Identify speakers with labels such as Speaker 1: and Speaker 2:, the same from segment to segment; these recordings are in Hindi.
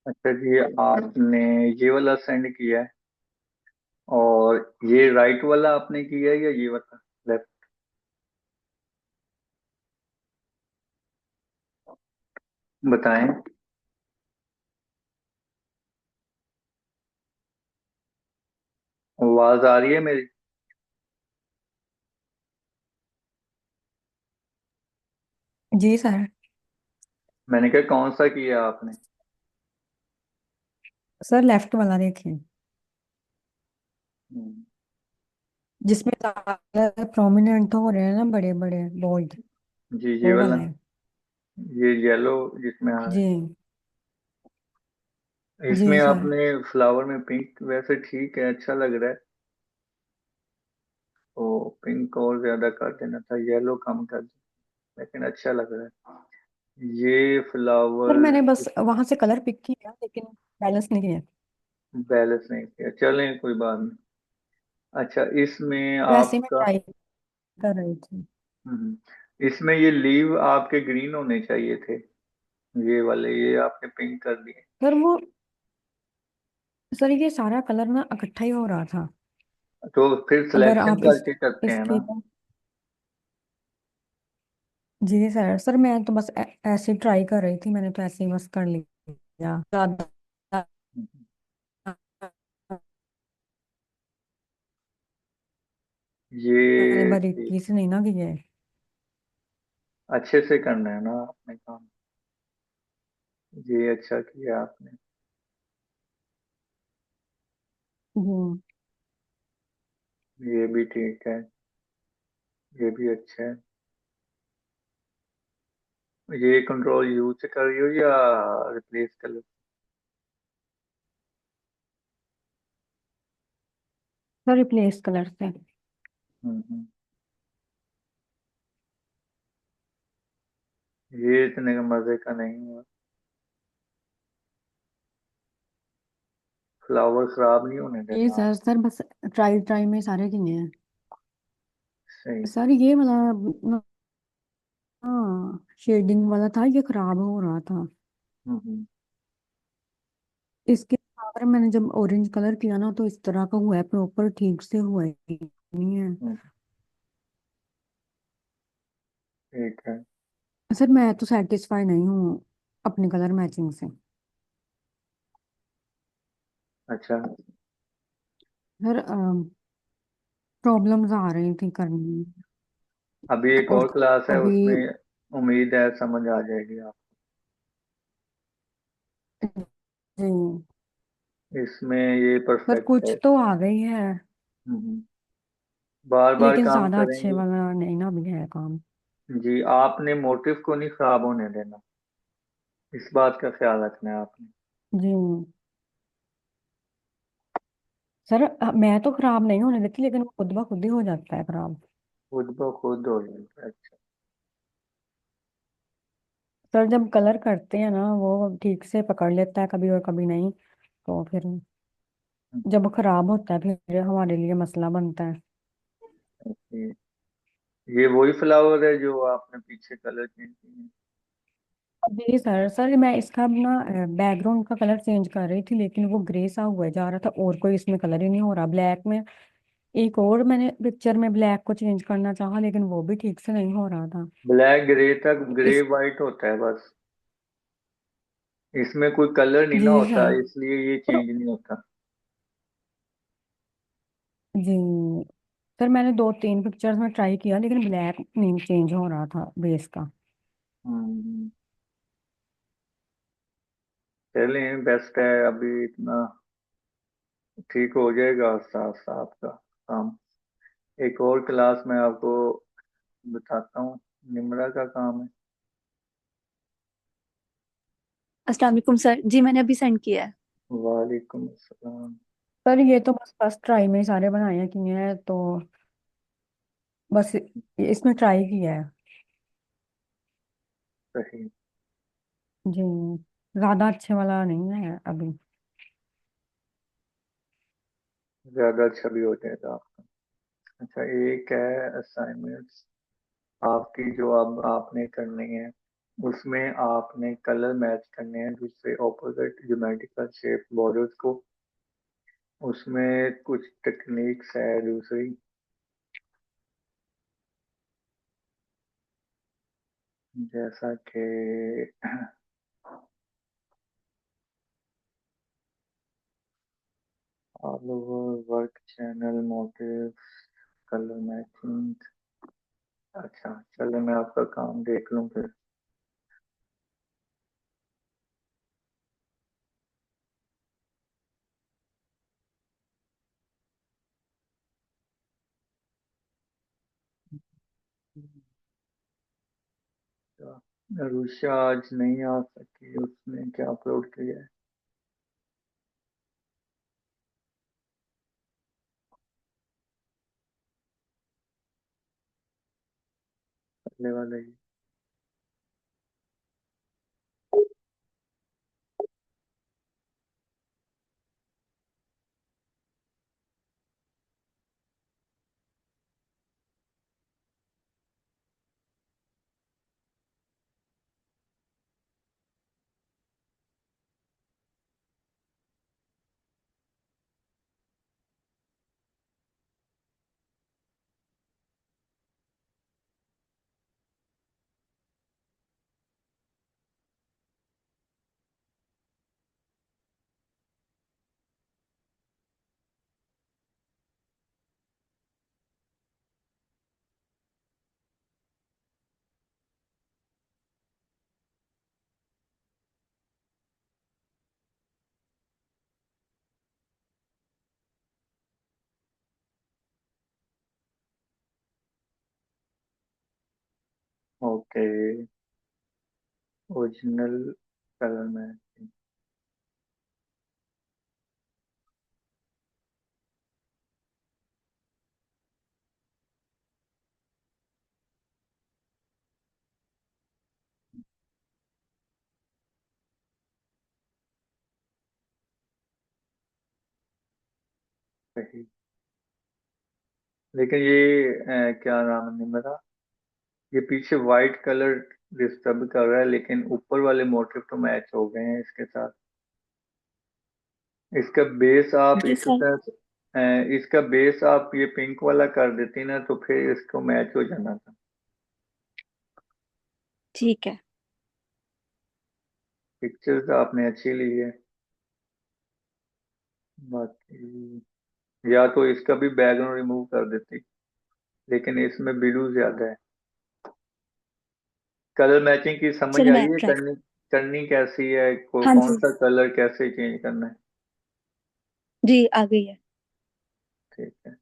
Speaker 1: अच्छा जी, आपने ये वाला सेंड किया है और ये राइट वाला आपने किया है या ये वाला लेफ्ट? बताएं। आवाज आ रही है मेरी?
Speaker 2: जी सर।
Speaker 1: मैंने कहा कौन सा किया आपने?
Speaker 2: सर लेफ्ट वाला देखिए,
Speaker 1: हम्म,
Speaker 2: जिसमें ज्यादा प्रोमिनेंट हो रहे हैं ना, बड़े बड़े बोल्ड।
Speaker 1: जी ये
Speaker 2: वो
Speaker 1: वाला।
Speaker 2: वाला है।
Speaker 1: ये येलो जिसमें आ रहा है।
Speaker 2: जी।
Speaker 1: इसमें
Speaker 2: जी सर।
Speaker 1: आपने फ्लावर में पिंक वैसे ठीक है, अच्छा लग रहा है। तो पिंक और ज्यादा कर देना था, येलो कम कर दे, लेकिन अच्छा लग रहा है ये
Speaker 2: सर
Speaker 1: फ्लावर।
Speaker 2: मैंने बस वहां से कलर पिक किया लेकिन बैलेंस नहीं किया।
Speaker 1: बैलेंस नहीं किया, चलें कोई बात नहीं। अच्छा इसमें
Speaker 2: वैसे ही मैं
Speaker 1: आपका।
Speaker 2: ट्राई कर रही थी।
Speaker 1: इसमें ये लीव आपके ग्रीन होने चाहिए थे, ये वाले, ये आपने पिंक कर दिए।
Speaker 2: सर वो, सर ये सारा कलर ना इकट्ठा ही हो रहा था।
Speaker 1: तो फिर
Speaker 2: अगर
Speaker 1: सिलेक्शन
Speaker 2: आप
Speaker 1: करके करते हैं
Speaker 2: इसके
Speaker 1: ना।
Speaker 2: जी सर, सर मैं तो बस ऐसे ही ट्राई कर रही थी, मैंने तो ऐसे ही बस कर लिया ज्यादा। मैंने
Speaker 1: ये
Speaker 2: बारीकी से नहीं ना किया है।
Speaker 1: अच्छे से करना है ना आपने काम। ये अच्छा किया आपने।
Speaker 2: हम्म।
Speaker 1: ये भी ठीक है, ये भी अच्छा है। ये कंट्रोल यू से कर रही हो या रिप्लेस कर लो?
Speaker 2: सर रिप्लेस कलर से।
Speaker 1: हम्म। ये इतने का मजे का नहीं हुआ। फ्लावर खराब नहीं होने
Speaker 2: ये
Speaker 1: देना आप।
Speaker 2: सर, सर बस ट्राई ट्राई में सारे किए हैं।
Speaker 1: सही।
Speaker 2: सर ये वाला, हाँ शेडिंग वाला था, ये खराब हो रहा था।
Speaker 1: हम्म।
Speaker 2: इसके अगर मैंने जब ऑरेंज कलर किया ना तो इस तरह का हुआ है, प्रॉपर ठीक से हुआ ही नहीं है।
Speaker 1: हम्म, ठीक है।
Speaker 2: सर मैं तो सेटिस्फाई नहीं हूँ अपनी कलर मैचिंग से।
Speaker 1: अच्छा,
Speaker 2: सर प्रॉब्लम्स आ रही थी करने में।
Speaker 1: अभी एक
Speaker 2: और
Speaker 1: और क्लास है
Speaker 2: अभी
Speaker 1: उसमें, उम्मीद है समझ आ जाएगी आप।
Speaker 2: जी,
Speaker 1: इसमें ये
Speaker 2: सर
Speaker 1: परफेक्ट है।
Speaker 2: कुछ तो आ गई है,
Speaker 1: बार बार
Speaker 2: लेकिन
Speaker 1: काम
Speaker 2: ज्यादा अच्छे
Speaker 1: करेंगे।
Speaker 2: वाला नहीं ना भी है काम।
Speaker 1: जी, आपने मोटिव को नहीं खराब होने देना, इस बात का ख्याल रखना है आपने।
Speaker 2: जी सर, मैं तो खराब नहीं होने देती, लेकिन वो खुद ब खुद ही हो जाता है खराब।
Speaker 1: खुद ब खुद हो जाएगा, अच्छा।
Speaker 2: सर जब कलर करते हैं ना, वो ठीक से पकड़ लेता है कभी और कभी नहीं, तो फिर जब खराब होता है फिर हमारे लिए मसला बनता है।
Speaker 1: ये ये वही फ्लावर है जो आपने पीछे कलर चेंज किए?
Speaker 2: जी सर, सर मैं इसका ना बैकग्राउंड का कलर चेंज कर रही थी, लेकिन वो ग्रे सा हुआ जा रहा था और कोई इसमें कलर ही नहीं हो रहा ब्लैक में। एक और मैंने पिक्चर में ब्लैक को चेंज करना चाहा, लेकिन वो भी ठीक से नहीं हो रहा था।
Speaker 1: ब्लैक ग्रे तक, ग्रे
Speaker 2: इस
Speaker 1: वाइट होता है बस। इसमें कोई कलर नहीं ना
Speaker 2: जी
Speaker 1: होता,
Speaker 2: सर।
Speaker 1: इसलिए ये
Speaker 2: और
Speaker 1: चेंज नहीं होता।
Speaker 2: जी सर, मैंने दो तीन पिक्चर्स में ट्राई किया, लेकिन ब्लैक नहीं चेंज हो रहा था बेस का।
Speaker 1: हम्म। चलें, बेस्ट है अभी इतना, ठीक हो जाएगा साफ साफ का काम। एक और क्लास में आपको बताता हूँ, निम्रा का काम है।
Speaker 3: अस्सलाम वालेकुम सर जी, मैंने अभी सेंड किया है।
Speaker 1: वालेकुम अस्सलाम।
Speaker 2: सर ये तो बस फर्स्ट ट्राई में ही सारे बनाए किए हैं, तो बस इसमें ट्राई किया है।
Speaker 1: सही।
Speaker 2: जी, ज्यादा अच्छे वाला नहीं है अभी।
Speaker 1: ज्यादा अच्छा भी हो जाएगा आपका। अच्छा, एक है असाइनमेंट्स आपकी जो अब आपने करनी है। उसमें आपने कलर मैच करने हैं दूसरे ऑपोजिट ज्योमेट्रिकल शेप बॉर्डर्स को। उसमें कुछ टेक्निक्स है दूसरी, जैसा कि all over work channel motive colour matching. अच्छा चलो मैं आपका काम देख लूं फिर। रुषा आज नहीं आ सकी, उसने क्या अपलोड किया है? पहले वाला ही। Okay, original colour matching. सही। लेकिन ये क्या नाम है मेरा, ये पीछे व्हाइट कलर डिस्टर्ब कर रहा है, लेकिन ऊपर वाले मोटिव तो मैच हो गए हैं इसके साथ। इसका बेस आप
Speaker 3: जी
Speaker 1: इस
Speaker 3: सर।
Speaker 1: तरह इसका बेस आप ये पिंक वाला कर देती ना, तो फिर इसको मैच हो जाना था।
Speaker 3: ठीक है।
Speaker 1: पिक्चर्स आपने अच्छी ली है। बाकी या तो इसका भी बैकग्राउंड रिमूव कर देती, लेकिन इसमें ब्लू ज्यादा है। कलर मैचिंग की समझ
Speaker 3: चलो
Speaker 1: आई
Speaker 3: मैं
Speaker 1: है
Speaker 3: ट्राई।
Speaker 1: करनी? करनी कैसी है,
Speaker 3: हाँ
Speaker 1: कौन
Speaker 3: जी।
Speaker 1: सा कलर कैसे चेंज करना है?
Speaker 3: जी आ गई है।
Speaker 1: ठीक है।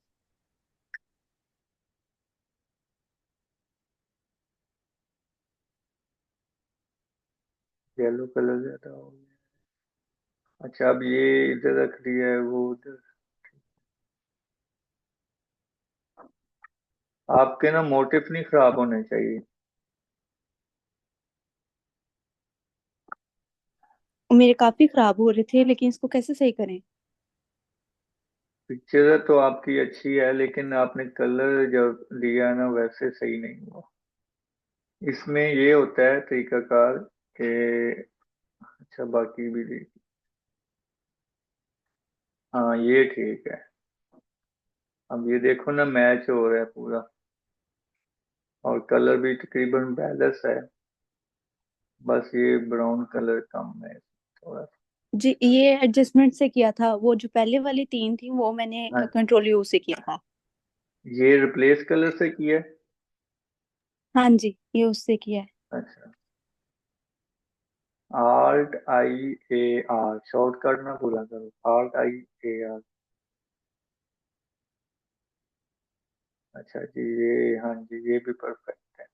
Speaker 1: येलो कलर ज्यादा हो गया। अच्छा अब ये इधर रख दिया है, वो उधर। आपके ना मोटिव नहीं खराब होने चाहिए।
Speaker 3: मेरे काफी खराब हो रहे थे लेकिन इसको कैसे सही करें?
Speaker 1: पिक्चर तो आपकी अच्छी है, लेकिन आपने कलर जब लिया ना वैसे सही नहीं हुआ। इसमें ये होता है तरीकाकार कि, अच्छा बाकी भी देख। हाँ ये ठीक है। अब ये देखो ना मैच हो रहा है पूरा, और कलर भी तकरीबन बैलेंस है। बस ये ब्राउन कलर कम है थोड़ा सा।
Speaker 3: जी ये एडजस्टमेंट से किया था, वो जो पहले वाली तीन थी वो मैंने
Speaker 1: हाँ,
Speaker 3: कंट्रोल यू से किया था।
Speaker 1: ये रिप्लेस कलर से किया है।
Speaker 3: हाँ जी ये उससे किया है।
Speaker 1: अच्छा, ALT-I-A-R शॉर्टकट ना भूला करो, ALT-I-A-R। अच्छा जी, ये हाँ जी ये भी परफेक्ट है।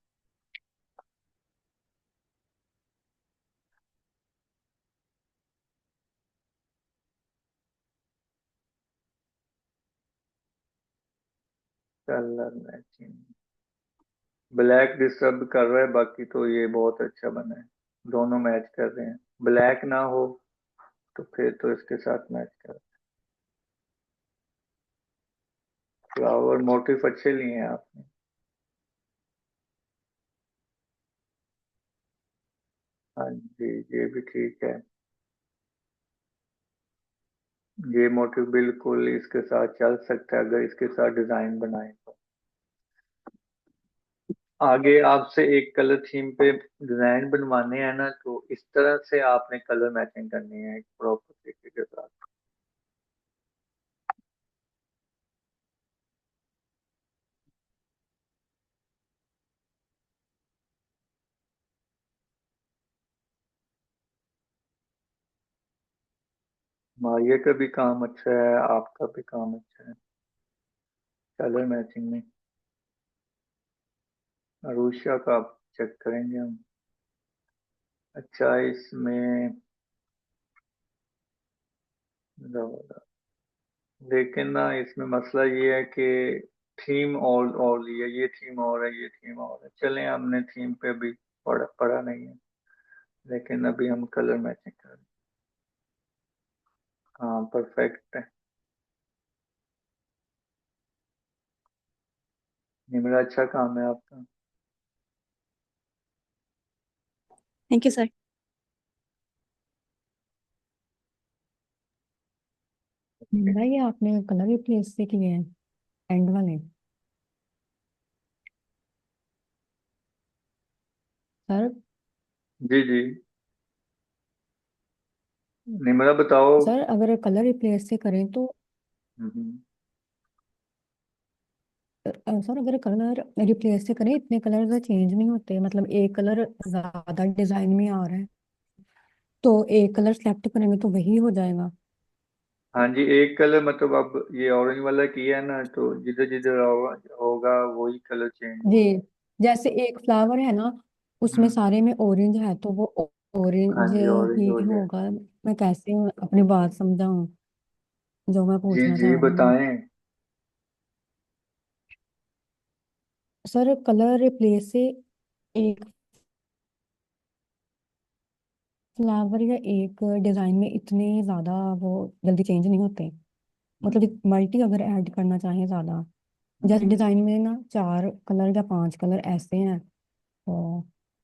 Speaker 1: कलर मैचिंग, ब्लैक डिस्टर्ब कर रहा है, बाकी तो ये बहुत अच्छा बना है। दोनों मैच कर रहे हैं। ब्लैक ना हो तो फिर तो इसके साथ मैच कर। फ्लावर मोटिफ अच्छे लिए हैं आपने। हाँ जी, ये भी ठीक है। ये मोटिव बिल्कुल इसके साथ चल सकता है अगर इसके साथ डिजाइन बनाए तो। आगे आपसे एक कलर थीम पे डिजाइन बनवाने हैं ना, तो इस तरह से आपने कलर मैचिंग करनी है एक प्रॉपर तरीके के साथ। मारिया का भी काम अच्छा है, आपका भी काम अच्छा है कलर मैचिंग में। अरुषा का चेक करेंगे हम। अच्छा, इसमें लेकिन ना इसमें मसला ये है कि थीम और लिया, ये थीम और है, ये थीम और है। चलें, हमने थीम पे भी पढ़ा नहीं है, लेकिन अभी हम कलर मैचिंग कर रहे हैं। हाँ, परफेक्ट है। ये मेरा अच्छा काम है आपका।
Speaker 3: Thank you sir.
Speaker 1: ओके।
Speaker 2: भाई ये आपने कलर रिप्लेस से किए हैं एंड वाले। सर
Speaker 1: जी जी, निम्रा बताओ।
Speaker 2: सर अगर कलर रिप्लेस से करें तो
Speaker 1: हम्म,
Speaker 2: सर अगर कलर रिप्लेस से करें इतने कलर चेंज नहीं होते, मतलब एक कलर ज्यादा डिजाइन में आ रहा है तो एक कलर सेलेक्ट करेंगे तो वही हो जाएगा।
Speaker 1: हाँ जी, एक कलर मतलब अब ये ऑरेंज वाला किया है ना, तो जिधर जिधर होगा होगा वही कलर चेंज
Speaker 2: जी,
Speaker 1: होगा।
Speaker 2: जैसे एक फ्लावर है ना, उसमें
Speaker 1: हम्म।
Speaker 2: सारे में ऑरेंज है तो वो
Speaker 1: हाँ
Speaker 2: ऑरेंज
Speaker 1: जी, ऑरेंज हो
Speaker 2: ही
Speaker 1: जाए।
Speaker 2: होगा। मैं कैसे अपनी बात समझाऊं जो मैं
Speaker 1: जी
Speaker 2: पूछना
Speaker 1: जी,
Speaker 2: चाह रही हूँ।
Speaker 1: बताएं।
Speaker 2: सर कलर रिप्लेस से एक फ्लावर या एक डिजाइन में इतने ज्यादा वो जल्दी चेंज नहीं होते।
Speaker 1: हम्म,
Speaker 2: मतलब मल्टी अगर ऐड करना चाहें ज्यादा, जैसे
Speaker 1: हम्म,
Speaker 2: डिजाइन में ना 4 कलर या 5 कलर ऐसे हैं, तो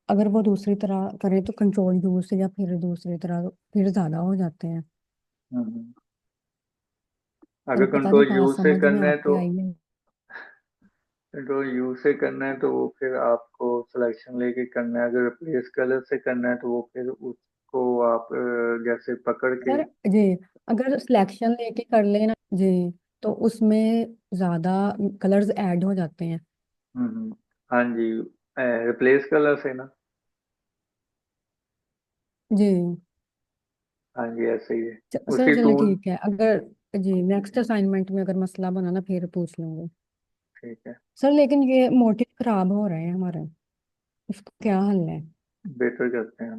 Speaker 2: अगर वो दूसरी तरह करें तो कंट्रोल यू से या फिर दूसरी तरह फिर ज्यादा हो जाते हैं।
Speaker 1: हम्म।
Speaker 2: पर
Speaker 1: अगर
Speaker 2: पता नहीं
Speaker 1: कंट्रोल
Speaker 2: बात
Speaker 1: यू से
Speaker 2: समझ में
Speaker 1: करना है
Speaker 2: आपकी
Speaker 1: तो,
Speaker 2: आई है।
Speaker 1: कंट्रोल यू से करना है तो वो फिर आपको सिलेक्शन लेके करना है। अगर रिप्लेस कलर से करना है तो वो फिर उसको आप जैसे पकड़ के।
Speaker 2: सर जी, अगर सिलेक्शन लेके कर लेना जी तो उसमें ज्यादा कलर्स ऐड हो जाते हैं।
Speaker 1: हाँ जी, रिप्लेस कलर से ना।
Speaker 2: जी
Speaker 1: हाँ जी, ऐसे ही है।
Speaker 2: सर
Speaker 1: उसी
Speaker 2: चलो
Speaker 1: टूल।
Speaker 2: ठीक है, अगर जी नेक्स्ट असाइनमेंट में अगर मसला बना ना फिर पूछ लूंगी।
Speaker 1: ठीक है।
Speaker 2: सर लेकिन ये मोटिव खराब हो रहे हैं हमारे, इसको क्या हल है?
Speaker 1: बेहतर करते हैं।